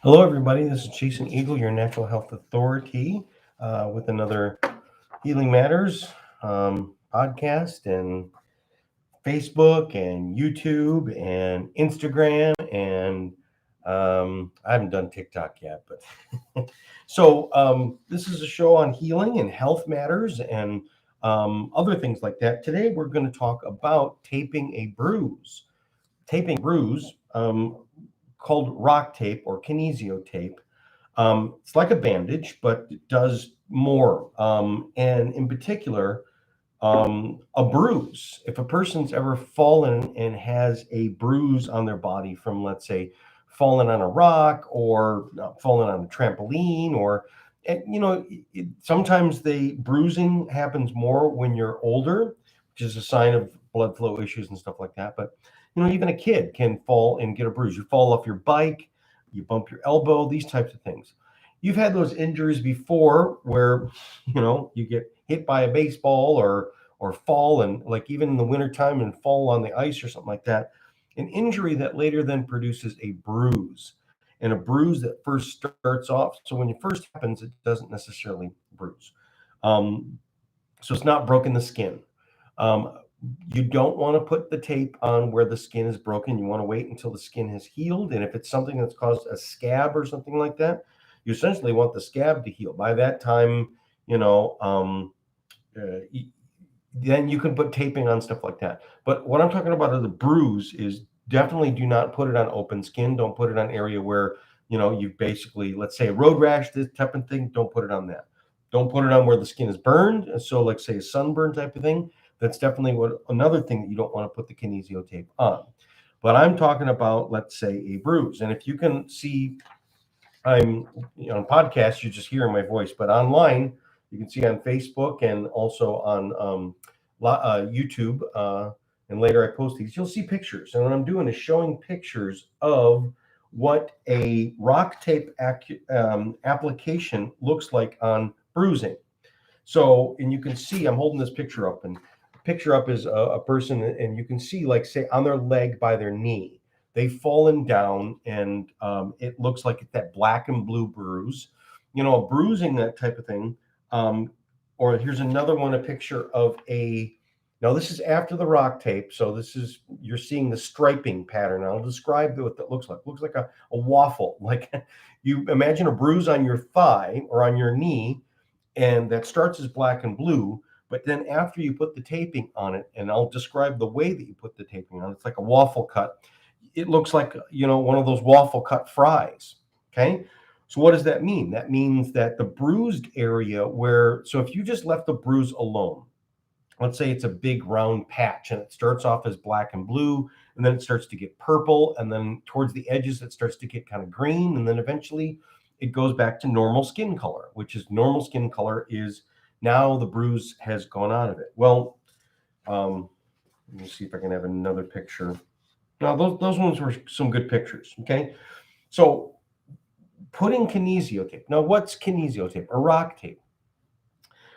Hello, everybody. This is Jason Eagle, your natural health authority, with another Healing Matters podcast and Facebook and YouTube and Instagram. And I haven't done TikTok yet, but this is a show on healing and health matters and other things like that. Today, we're going to talk about taping a bruise. Taping bruise, called rock tape or kinesio tape. It's like a bandage, but it does more. And in particular, a bruise. If a person's ever fallen and has a bruise on their body from, let's say, falling on a rock or falling on a trampoline, or sometimes the bruising happens more when you're older, which is a sign of blood flow issues and stuff like that. But even a kid can fall and get a bruise. You fall off your bike, you bump your elbow, these types of things. You've had those injuries before where you get hit by a baseball or fall, and like even in the wintertime and fall on the ice or something like that, an injury that later then produces a bruise, and a bruise that first starts off. So when it first happens, it doesn't necessarily bruise. um, so it's not broken the skin. um, you don't want to put the tape on where the skin is broken. You want to wait until the skin has healed, and if it's something that's caused a scab or something like that, you essentially want the scab to heal. By that time, you know um, uh, then you can put taping on stuff like that. But what I'm talking about as a bruise is, definitely do not put it on open skin. Don't put it on area where you basically, let's say, a road rash, this type of thing. Don't put it on that. Don't put it on where the skin is burned. So like, say, a sunburn type of thing. That's definitely another thing that you don't want to put the kinesio tape on. But I'm talking about, let's say, a bruise. And if you can see, I'm on podcast, you're just hearing my voice, but online, you can see on Facebook and also on YouTube. And later I post these, you'll see pictures. And what I'm doing is showing pictures of what a rock tape application looks like on bruising. So, and you can see, I'm holding this picture up, and the picture up is a person, and you can see, like, say, on their leg by their knee, they've fallen down, and it looks like that black and blue bruise, a bruising, that type of thing. Um, or here's another one, a picture of now this is after the rock tape. So you're seeing the striping pattern. I'll describe what that looks like. It looks like a waffle. Like, you imagine a bruise on your thigh or on your knee, and that starts as black and blue. But then after you put the taping on it, and I'll describe the way that you put the taping on, it's like a waffle cut. It looks like, one of those waffle cut fries. Okay. So what does that mean? That means that the bruised area so if you just left the bruise alone, let's say it's a big round patch and it starts off as black and blue, and then it starts to get purple, and then towards the edges it starts to get kind of green, and then eventually it goes back to normal skin color, which is normal skin color is now the bruise has gone out of it. Well, let me see if I can have another picture. Now those ones were some good pictures. Okay. So putting kinesio tape. Now, what's kinesio tape or rock tape?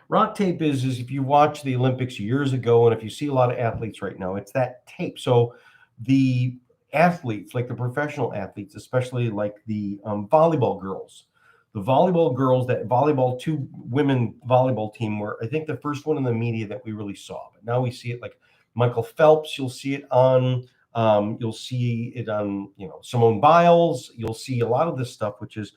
Rock tape is if you watch the Olympics years ago, and if you see a lot of athletes right now, it's that tape. So the athletes, like the professional athletes, especially like the volleyball girls, that two women volleyball team were, I think, the first one in the media that we really saw. But now we see it like Michael Phelps. You'll see it on Simone Biles. You'll see a lot of this stuff, which is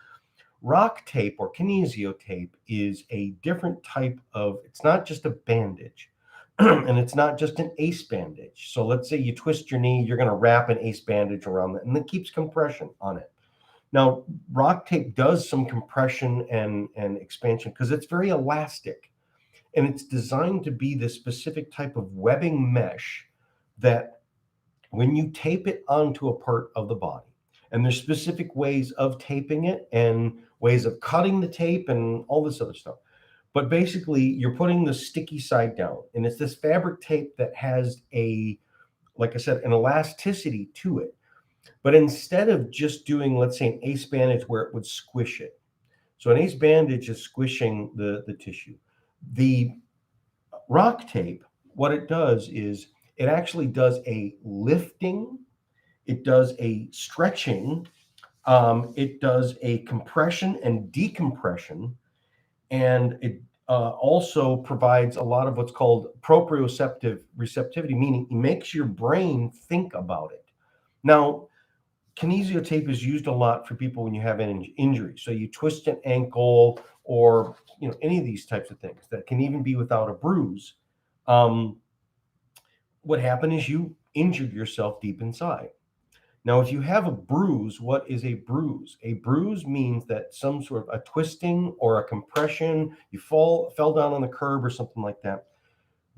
rock tape or kinesio tape is a different type of, it's not just a bandage and it's not just an ace bandage. So let's say you twist your knee, you're going to wrap an ace bandage around that, and it keeps compression on it. Now, rock tape does some compression and expansion because it's very elastic, and it's designed to be this specific type of webbing mesh that when you tape it onto a part of the body, and there's specific ways of taping it and ways of cutting the tape and all this other stuff. But basically, you're putting the sticky side down, and it's this fabric tape that has like I said, an elasticity to it. But instead of just doing, let's say, an ace bandage where it would squish it. So an ace bandage is squishing the tissue. The rock tape, what it does is it actually does a lifting, it does a stretching, It does a compression and decompression, and it also provides a lot of what's called proprioceptive receptivity, meaning it makes your brain think about it. Now, kinesio tape is used a lot for people when you have an injury. So you twist an ankle or any of these types of things that can even be without a bruise. Um, what happened is you injured yourself deep inside. Now, if you have a bruise, what is a bruise? A bruise means that some sort of a twisting or a compression, you fell down on the curb or something like that.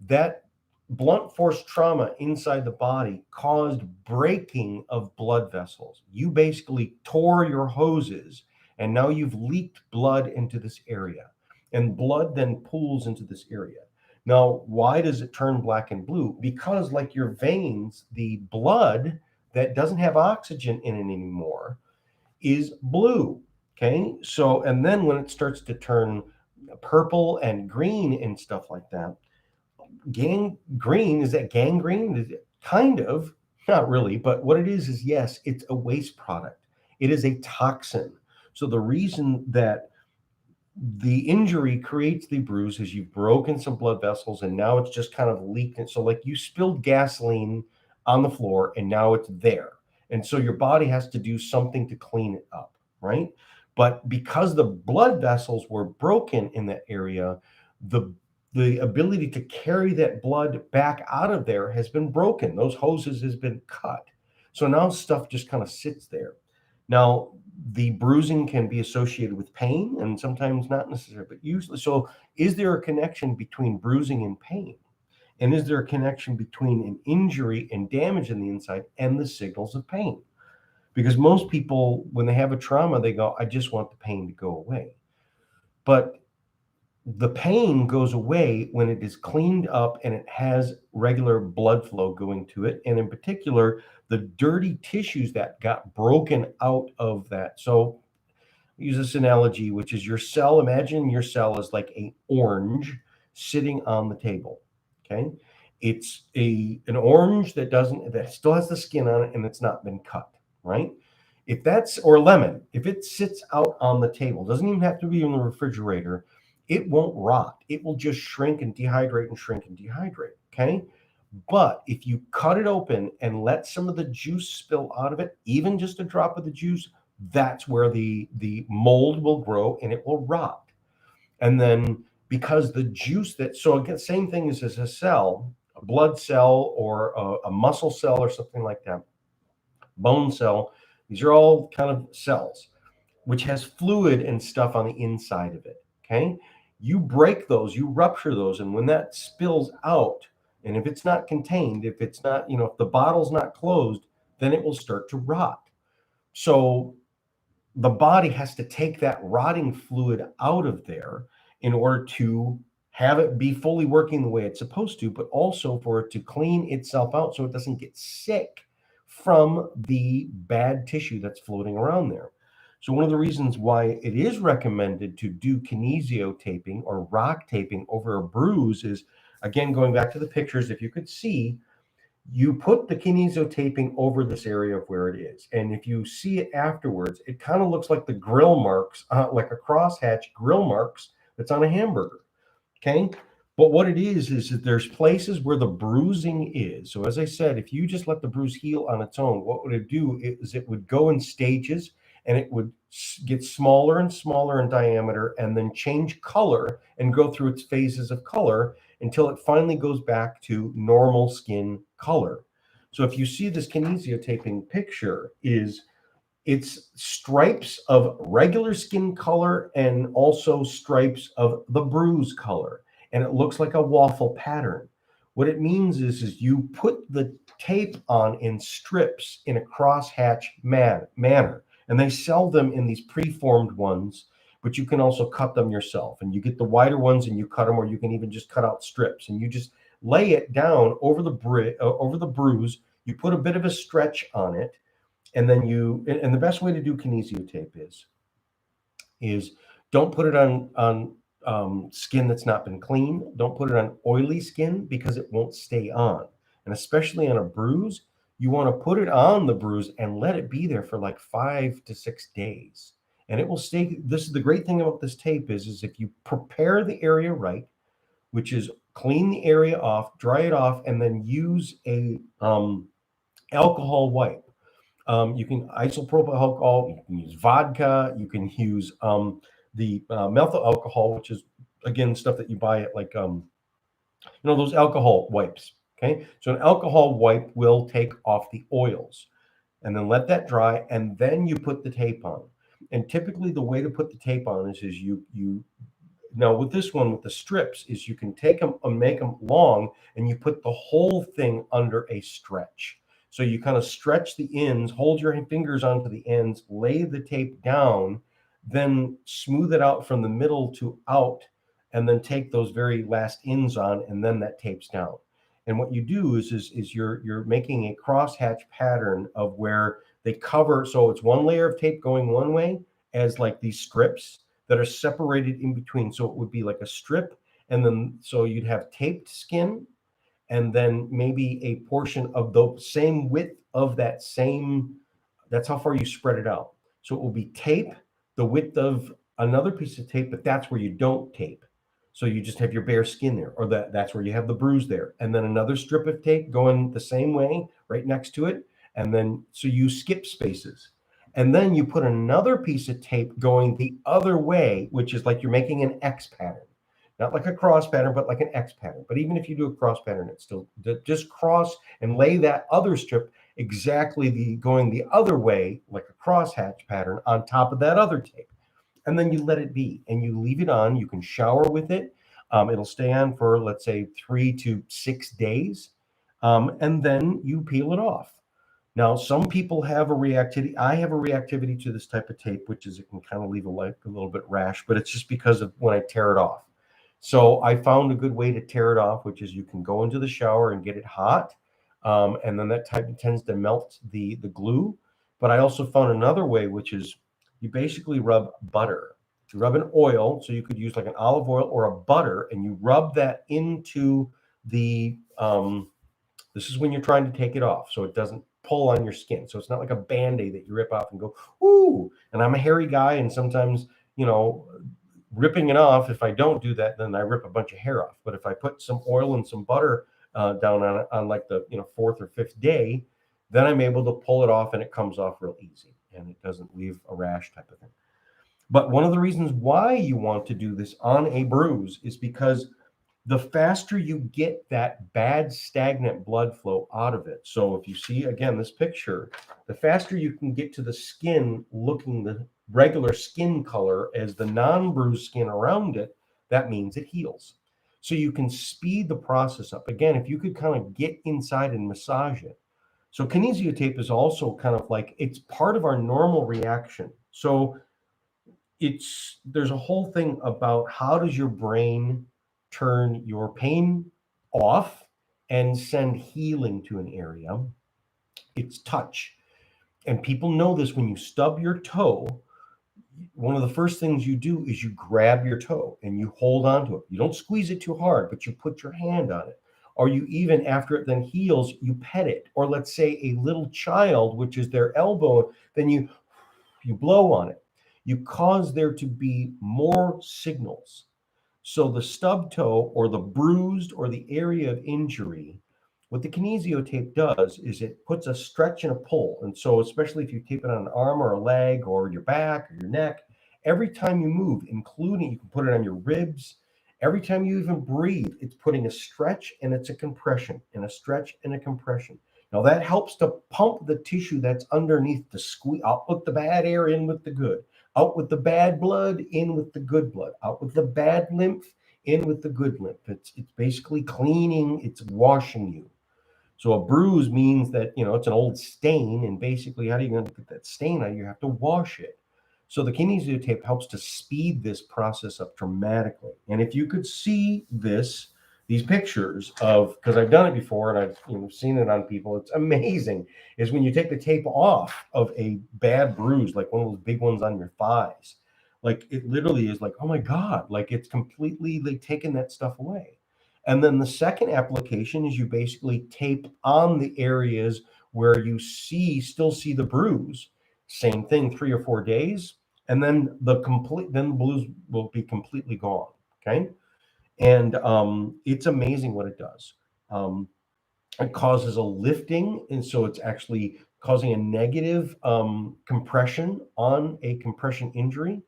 That blunt force trauma inside the body caused breaking of blood vessels. You basically tore your hoses, and now you've leaked blood into this area, and blood then pools into this area. Now, why does it turn black and blue? Because, like your veins, the blood that doesn't have oxygen in it anymore is blue. Okay. So, and then when it starts to turn purple and green and stuff like that, gangrene, is that gangrene? Is it kind of, not really, but what it is yes, it's a waste product. It is a toxin. So the reason that the injury creates the bruise is you've broken some blood vessels and now it's just kind of leaked. And so, like, you spilled gasoline on the floor and now it's there. And so your body has to do something to clean it up, right? But because the blood vessels were broken in that area, the the ability to carry that blood back out of there has been broken. Those hoses has been cut. So now stuff just kind of sits there. Now, the bruising can be associated with pain and sometimes not necessarily, but usually. So, is there a connection between bruising and pain? And is there a connection between an injury and damage in the inside and the signals of pain? Because most people, when they have a trauma, they go, I just want the pain to go away. But the pain goes away when it is cleaned up and it has regular blood flow going to it. And in particular, the dirty tissues that got broken out of that. So use this analogy, which is your cell. Imagine your cell is like an orange sitting on the table. Okay. It's an orange that still has the skin on it and it's not been cut, right? If that's, or a lemon, if it sits out on the table, doesn't even have to be in the refrigerator, it won't rot. It will just shrink and dehydrate and shrink and dehydrate. Okay. But if you cut it open and let some of the juice spill out of it, even just a drop of the juice, that's where the mold will grow and it will rot. And then because the juice so again, same thing as a cell, a blood cell or a muscle cell or something like that, bone cell, these are all kind of cells, which has fluid and stuff on the inside of it. Okay. You break those, you rupture those. And when that spills out, and if it's not contained, if it's not, if the bottle's not closed, then it will start to rot. So the body has to take that rotting fluid out of there in order to have it be fully working the way it's supposed to, but also for it to clean itself out so it doesn't get sick from the bad tissue that's floating around there. So one of the reasons why it is recommended to do kinesio taping or rock taping over a bruise is, again, going back to the pictures, if you could see, you put the kinesio taping over this area of where it is. And if you see it afterwards, it kind of looks like the grill marks, like a crosshatch grill marks that's on a hamburger. Okay. But what it is that there's places where the bruising is. So as I said, if you just let the bruise heal on its own, what would it do is it would go in stages and it would get smaller and smaller in diameter and then change color and go through its phases of color until it finally goes back to normal skin color. So if you see this kinesio taping picture, it's stripes of regular skin color and also stripes of the bruise color. And it looks like a waffle pattern. What it means is you put the tape on in strips in a crosshatch manner. And they sell them in these preformed ones, but you can also cut them yourself. And you get the wider ones and you cut them, or you can even just cut out strips. And you just lay it down over the bruise. You put a bit of a stretch on it. And then and the best way to do kinesio tape is don't put it on skin that's not been clean. Don't put it on oily skin because it won't stay on. And especially on a bruise, you want to put it on the bruise and let it be there for like 5 to 6 days. And it will stay. This is the great thing about this tape is if you prepare the area right, which is clean the area off, dry it off, and then use a alcohol wipe. You can isopropyl alcohol, you can use vodka, you can use the methyl alcohol, which is again stuff that you buy at like those alcohol wipes. Okay, so an alcohol wipe will take off the oils, and then let that dry, and then you put the tape on. And typically, the way to put the tape on is you now with this one with the strips is you can take them and make them long, and you put the whole thing under a stretch. So you kind of stretch the ends, hold your fingers onto the ends, lay the tape down, then smooth it out from the middle to out, and then take those very last ends on, and then that tapes down. And what you do is you're making a crosshatch pattern of where they cover. So it's one layer of tape going one way as like these strips that are separated in between. So it would be like a strip, and then so you'd have taped skin, and then maybe a portion of the same width of that same. That's how far you spread it out. So it will be tape, the width of another piece of tape, but that's where you don't tape. So you just have your bare skin there, or that's where you have the bruise there, and then another strip of tape going the same way right next to it, and then so you skip spaces. And then you put another piece of tape going the other way, which is like you're making an X pattern. Not like a cross pattern, but like an X pattern. But even if you do a cross pattern, it's still just cross and lay that other strip exactly going the other way, like a crosshatch pattern on top of that other tape. And then you let it be and you leave it on. You can shower with it. It'll stay on for, let's say, 3 to 6 days. And then you peel it off. Now, some people have a reactivity. I have a reactivity to this type of tape, which is it can kind of leave a little bit rash, but it's just because of when I tear it off. So I found a good way to tear it off, which is you can go into the shower and get it hot, and then that type tends to melt the glue. But I also found another way, which is you basically rub butter. You rub an oil, so you could use like an olive oil or a butter, and you rub that into the. This is when you're trying to take it off, so it doesn't pull on your skin. So it's not like a Band-Aid that you rip off and go, ooh. And I'm a hairy guy, and sometimes, ripping it off, if I don't do that, then I rip a bunch of hair off. But if I put some oil and some butter down on it on like the fourth or fifth day, then I'm able to pull it off and it comes off real easy and it doesn't leave a rash type of thing. But one of the reasons why you want to do this on a bruise is because the faster you get that bad stagnant blood flow out of it. So if you see again this picture, the faster you can get to the skin looking the regular skin color as the non-bruised skin around it, that means it heals. So you can speed the process up. Again, if you could kind of get inside and massage it. So kinesio tape is also kind of like it's part of our normal reaction. So there's a whole thing about how does your brain turn your pain off and send healing to an area. It's touch. And people know this when you stub your toe. One of the first things you do is you grab your toe and you hold on to it. You don't squeeze it too hard, but you put your hand on it. Or you even, after it then heals, you pet it. Or let's say a little child, which is their elbow, then you blow on it. You cause there to be more signals. So the stub toe or the bruised or the area of injury, what the kinesio tape does is it puts a stretch and a pull. And so especially if you tape it on an arm or a leg or your back or your neck, every time you move, including you can put it on your ribs, every time you even breathe, it's putting a stretch and it's a compression and a stretch and a compression. Now that helps to pump the tissue that's underneath the squeeze, out with the bad air, in with the good. Out with the bad blood, in with the good blood. Out with the bad lymph, in with the good lymph. It's basically cleaning, it's washing you. So a bruise means that, it's an old stain, and basically how are you going to get that stain out? You have to wash it. So the kinesio tape helps to speed this process up dramatically. And if you could see these pictures of, because I've done it before and I've seen it on people, it's amazing, is when you take the tape off of a bad bruise, like one of those big ones on your thighs, like it literally is like, oh my God, like it's completely like taken that stuff away. And then the second application is you basically tape on the areas where you still see the bruise. Same thing, 3 or 4 days, and then the bruise will be completely gone. Okay, and it's amazing what it does. Um, it causes a lifting, and so it's actually causing a negative compression on a compression injury.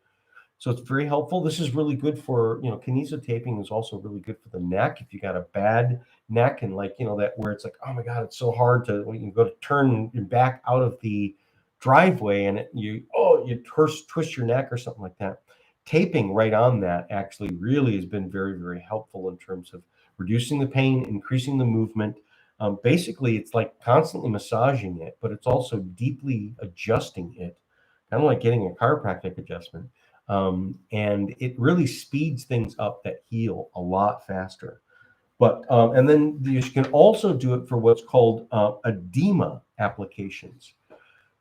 So it's very helpful. This is really good for, kinesio taping is also really good for the neck. If you got a bad neck and that where it's like, oh my God, it's so hard to, when you go to turn your back out of the driveway and you twist your neck or something like that. Taping right on that actually really has been very, very helpful in terms of reducing the pain, increasing the movement. Basically, it's like constantly massaging it, but it's also deeply adjusting it, kind of like getting a chiropractic adjustment. And it really speeds things up that heal a lot faster. But and then you can also do it for what's called edema applications.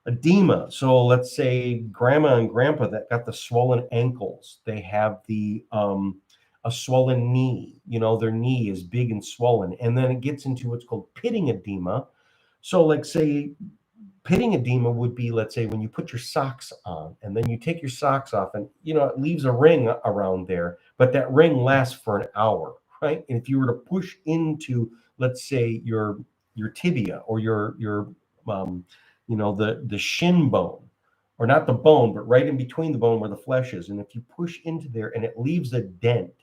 Edema. So let's say grandma and grandpa that got the swollen ankles, they have a swollen knee. Their knee is big and swollen, and then it gets into what's called pitting edema. So, like, say pitting edema would be, let's say, when you put your socks on and then you take your socks off and it leaves a ring around there, but that ring lasts for an hour, right? And if you were to push into, let's say, your tibia or your the shin bone, or not the bone, but right in between the bone where the flesh is, and if you push into there and it leaves a dent,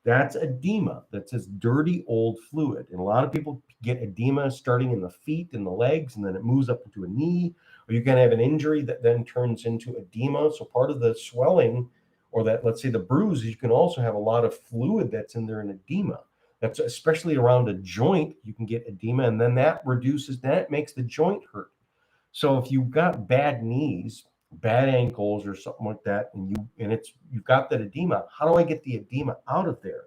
that's edema. That's this dirty old fluid. And a lot of people get edema starting in the feet and the legs, and then it moves up into a knee, or you can have an injury that then turns into edema. So part of the swelling, or that, let's say, the bruise, you can also have a lot of fluid that's in there in edema. That's especially around a joint, you can get edema, and then that makes the joint hurt. So if you've got bad knees, bad ankles, or something like that, and you've got that edema, how do I get the edema out of there?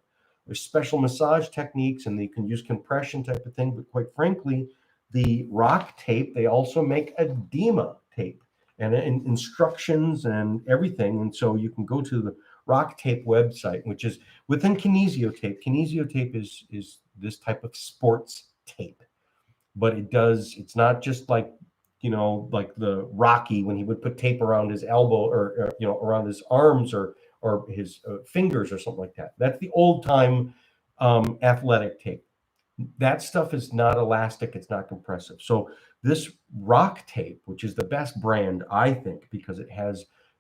There's special massage techniques, and you can use compression type of thing. But quite frankly, the rock tape, they also make edema tape and instructions and everything. And so you can go to the rock tape website, which is within Kinesio tape. Kinesio tape is this type of sports tape, but it's not just like the Rocky, when he would put tape around his elbow or around his arms or his fingers or something like that. That's the old time athletic tape. That stuff is not elastic. It's not compressive. So this rock tape, which is the best brand, I think, because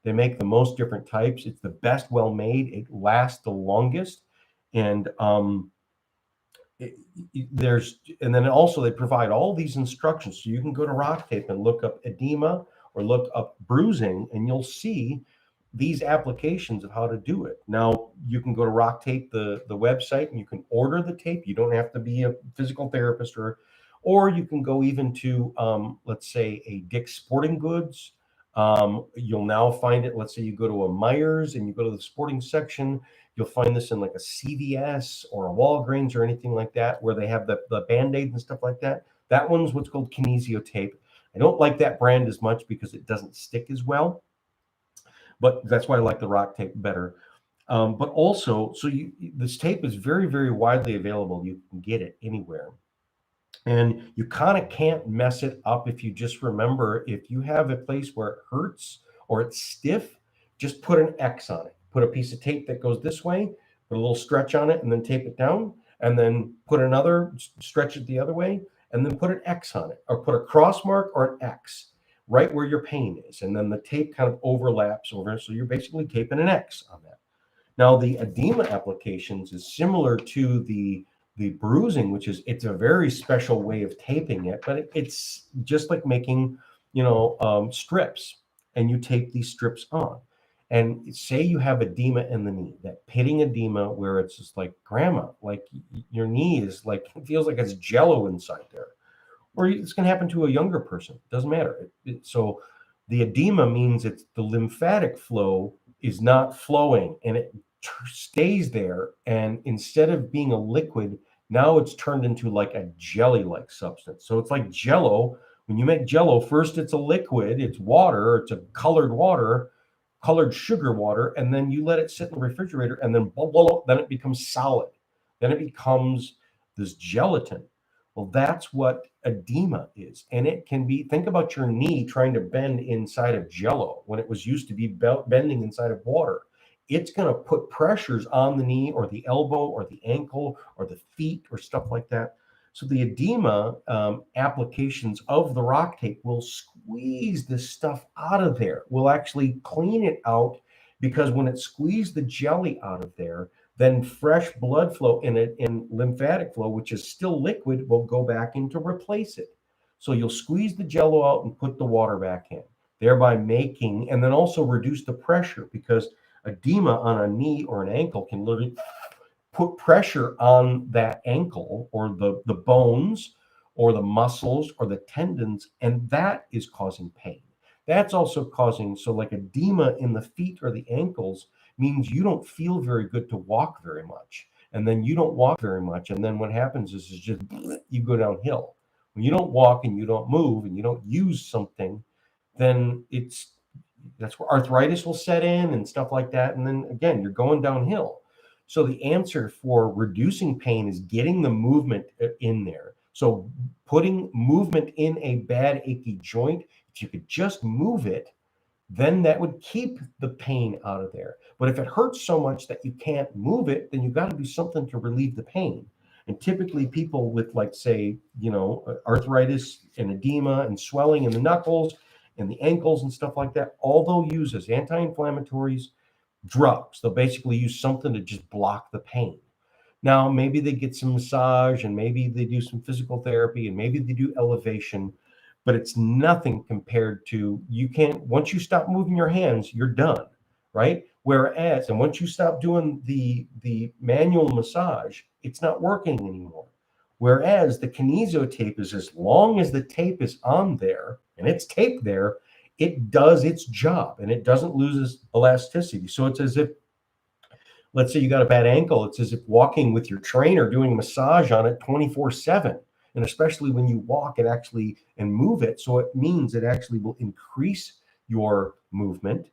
they make the most different types. It's the best well made. It lasts the longest. And and then also they provide all these instructions, so you can go to rock tape and look up edema or look up bruising, and you'll see these applications of how to do it. Now you can go to rock tape, the website, and you can order the tape. You don't have to be a physical therapist, or you can go even to let's say a Dick's Sporting Goods. You'll now find it. Let's say you go to a Myers and you go to the sporting section. You'll find this in like a CVS or a Walgreens or anything like that, where they have the Band-Aids and stuff like that. That one's what's called Kinesio tape. I don't like that brand as much because it doesn't stick as well, but that's why I like the rock tape better. But also, this tape is very, very widely available. You can get it anywhere. And you kind of can't mess it up if you just remember, if you have a place where it hurts or it's stiff, just put an X on it. Put a piece of tape that goes this way, put a little stretch on it, and then tape it down, and then put another, stretch it the other way, and then put an X on it, or put a cross mark or an X right where your pain is. And then the tape kind of overlaps over. So you're basically taping an X on that. Now, the edema applications is similar to the bruising, which is, it's a very special way of taping it, but it's just like making, strips, and you tape these strips on. And say you have edema in the knee, that pitting edema, where it's just like, grandma, like your knee is like, it feels like it's jello inside there. Or it's going to happen to a younger person. It doesn't matter. So the edema means it's the lymphatic flow is not flowing, and it stays there. And instead of being a liquid, now it's turned into like a jelly-like substance. So it's like jello. When you make jello, first it's a liquid, it's water, it's a colored sugar water, and then you let it sit in the refrigerator, and then then it becomes solid. Then it becomes this gelatin. Well, that's what edema is. And it can be, think about your knee trying to bend inside of jello when it was used to be bending inside of water. It's going to put pressures on the knee or the elbow or the ankle or the feet or stuff like that. So the edema applications of the rock tape will squeeze this stuff out of there, will actually clean it out, because when it squeezed the jelly out of there, then fresh blood flow in it, in lymphatic flow, which is still liquid, will go back in to replace it. So you'll squeeze the jello out and put the water back in, thereby making, and then also reduce the pressure, because edema on a knee or an ankle can literally put pressure on that ankle or the bones or the muscles or the tendons, and that is causing pain. That's also causing, so like edema in the feet or the ankles means you don't feel very good to walk very much. And then you don't walk very much. And then what happens is just you go downhill. When you don't walk and you don't move and you don't use something, then that's where arthritis will set in and stuff like that. And then again, you're going downhill. So the answer for reducing pain is getting the movement in there. So putting movement in a bad achy joint, if you could just move it, then that would keep the pain out of there. But if it hurts so much that you can't move it, then you've got to do something to relieve the pain. And typically people with, like, say, arthritis and edema and swelling in the knuckles and the ankles and stuff like that, all they'll use is anti-inflammatories, drugs. They'll basically use something to just block the pain. Now, maybe they get some massage and maybe they do some physical therapy and maybe they do elevation, but it's nothing compared to, you can't, once you stop moving your hands, you're done, right? Whereas, and once you stop doing the manual massage, it's not working anymore. Whereas the kinesio tape is, as long as the tape is on there and it's taped there, it does its job and it doesn't lose its elasticity. So it's as if, let's say you got a bad ankle, it's as if walking with your trainer doing massage on it 24/7. And especially when you walk it actually and move it. So it means it actually will increase your movement.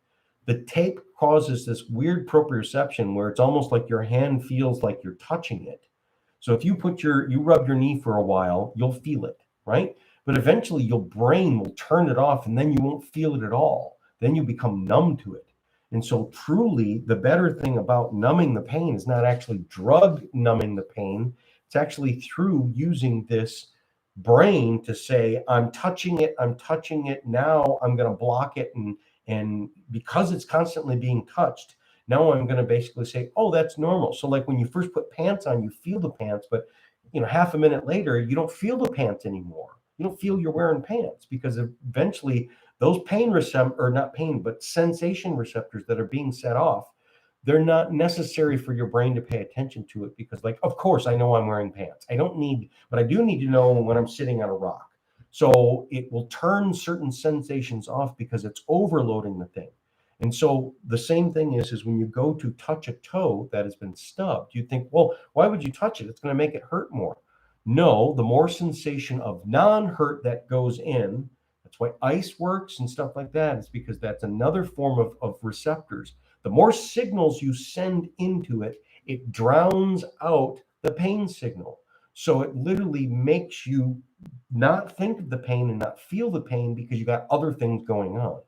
The tape causes this weird proprioception where it's almost like your hand feels like you're touching it. So if you rub your knee for a while, you'll feel it, right? But eventually your brain will turn it off and then you won't feel it at all. Then you become numb to it. And so truly the better thing about numbing the pain is not actually drug numbing the pain. It's actually through using this brain to say, I'm touching it, now I'm going to block it. And because it's constantly being touched, now I'm going to basically say, oh, that's normal. So like when you first put pants on, you feel the pants, but half a minute later, you don't feel the pants anymore. You don't feel you're wearing pants, because eventually those not pain, but sensation receptors that are being set off, they're not necessary for your brain to pay attention to it, because, like, of course, I know I'm wearing pants. I don't need, but I do need to know when I'm sitting on a rock. So it will turn certain sensations off because it's overloading the thing. And so the same thing is when you go to touch a toe that has been stubbed, you think, well, why would you touch it? It's going to make it hurt more. No, the more sensation of non-hurt that goes in, that's why ice works and stuff like that. It's because that's another form of receptors. The more signals you send into it, it drowns out the pain signal. So it literally makes you not think of the pain and not feel the pain because you got other things going on.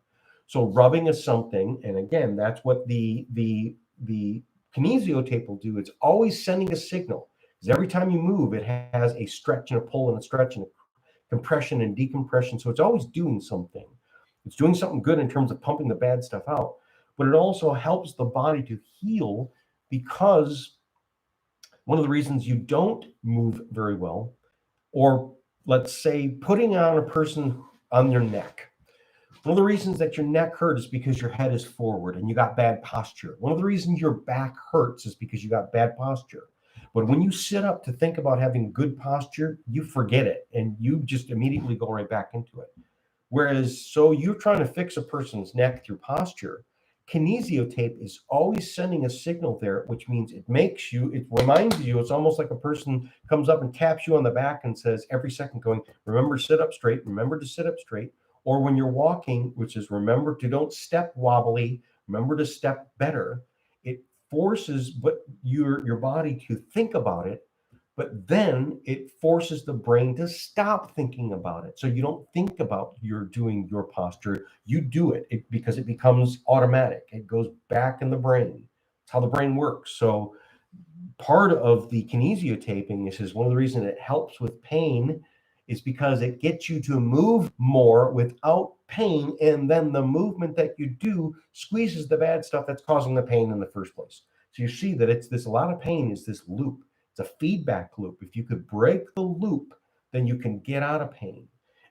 So rubbing is something, and again, that's what the kinesio tape will do. It's always sending a signal, because every time you move, it has a stretch and a pull and a stretch and a compression and decompression. So it's always doing something. It's doing something good in terms of pumping the bad stuff out, but it also helps the body to heal, because one of the reasons you don't move very well, or let's say putting on a person on your neck, one of the reasons that your neck hurts is because your head is forward and you got bad posture. One of the reasons your back hurts is because you got bad posture. But when you sit up to think about having good posture, you forget it and you just immediately go right back into it. Whereas, so you're trying to fix a person's neck through posture. Kinesio tape is always sending a signal there, which means it reminds you, it's almost like a person comes up and taps you on the back and says every second going, remember to sit up straight, remember to sit up straight. Or when you're walking, which is remember to don't step wobbly, remember to step better. It forces your body to think about it, but then it forces the brain to stop thinking about it. So you don't think about you're doing your posture. You do it because it becomes automatic. It goes back in the brain. It's how the brain works. So part of the kinesio taping is one of the reasons it helps with pain is because it gets you to move more without pain, and then the movement that you do squeezes the bad stuff that's causing the pain in the first place. So you see that it's this, a lot of pain is this loop. It's a feedback loop. If you could break the loop, then you can get out of pain.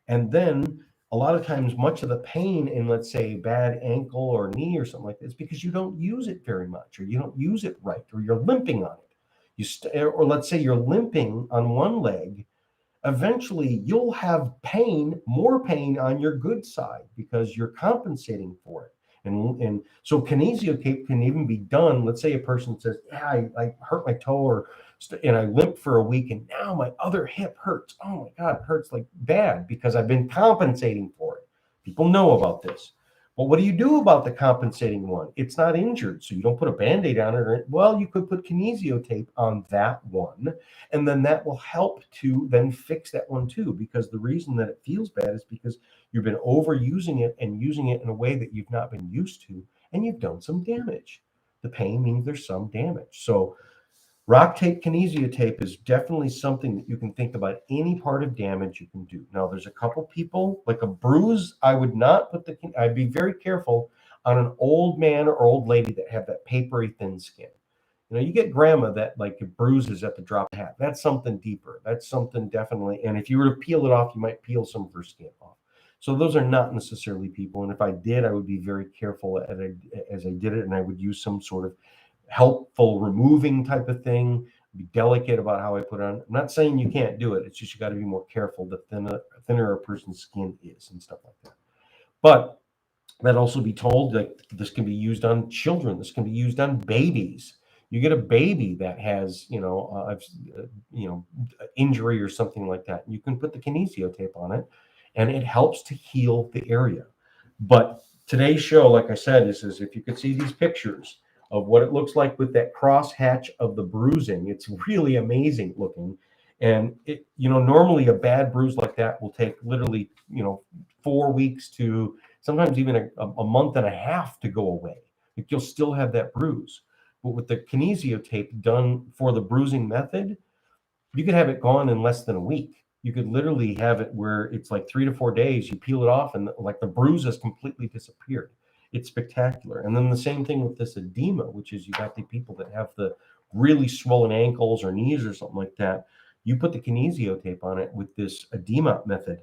And then a lot of times, much of the pain in, let's say, bad ankle or knee or something like that is because you don't use it very much, or you don't use it right, or you're limping on it. Or let's say you're limping on one leg, eventually you'll have pain, more pain on your good side because you're compensating for it. And so kinesio tape can even be done. Let's say a person says, yeah, I hurt my toe and I limped for a week and now my other hip hurts. Oh my God, it hurts like bad because I've been compensating for it. People know about this. But what do you do about the compensating one? It's not injured, so you don't put a Band-Aid on it. Well, you could put kinesio tape on that one, and then that will help to then fix that one too, because the reason that it feels bad is because you've been overusing it and using it in a way that you've not been used to, and you've done some damage. The pain means there's some damage. So rock tape, kinesio tape is definitely something that you can think about any part of damage you can do. Now, there's a couple people, like a bruise, I would not put I'd be very careful on an old man or old lady that have that papery thin skin. You know, you get grandma that like bruises at the drop of a hat. That's something deeper. That's something definitely. And if you were to peel it off, you might peel some of her skin off. So those are not necessarily people. And if I did, I would be very careful as I did it, and I would use some sort of helpful removing type of thing. Be delicate about how I put it on. I'm not saying you can't do it. It's just you got to be more careful the thinner a person's skin is and stuff like that. But that also be told that this can be used on children. This can be used on babies. You get a baby that has, injury or something like that. You can put the kinesio tape on it, and it helps to heal the area. But today's show, like I said, is if you could see these pictures of what it looks like with that cross hatch of the bruising, it's really amazing looking. And normally a bad bruise like that will take literally, 4 weeks to sometimes even a month and a half to go away. Like you'll still have that bruise. But with the kinesio tape done for the bruising method, you could have it gone in less than a week. You could literally have it where it's like 3 to 4 days, you peel it off and like the bruise has completely disappeared. It's spectacular. And then the same thing with this edema, which is you got the people that have the really swollen ankles or knees or something like that. You put the kinesio tape on it with this edema method,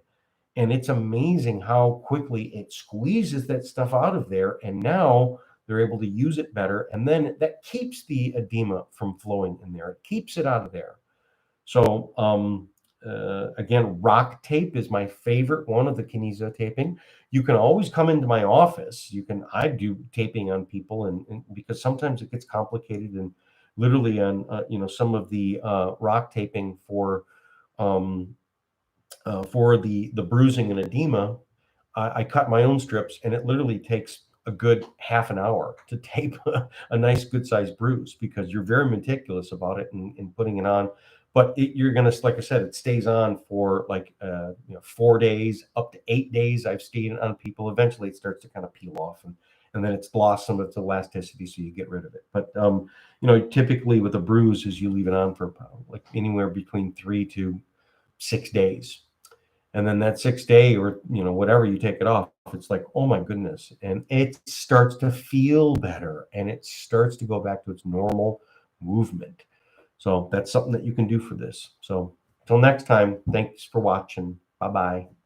and it's amazing how quickly it squeezes that stuff out of there. And now they're able to use it better. And then that keeps the edema from flowing in there. It keeps it out of there. So again, rock tape is my favorite one of the kinesio taping. You can always come into my office. I do taping on people, and because sometimes it gets complicated, and literally on some of the rock taping for the bruising and edema, I cut my own strips, and it literally takes a good half an hour to tape a nice good sized bruise because you're very meticulous about it and putting it on. But you're gonna, like I said, it stays on for like 4 days, up to 8 days. I've stayed on people. Eventually, it starts to kind of peel off, and then it's lost some of its elasticity, so you get rid of it. But typically with a bruise, is you leave it on for like anywhere between 3 to 6 days. And then that 6th day or whatever, you take it off, it's like, oh my goodness, and it starts to feel better and it starts to go back to its normal movement. So that's something that you can do for this. So until next time, thanks for watching. Bye bye.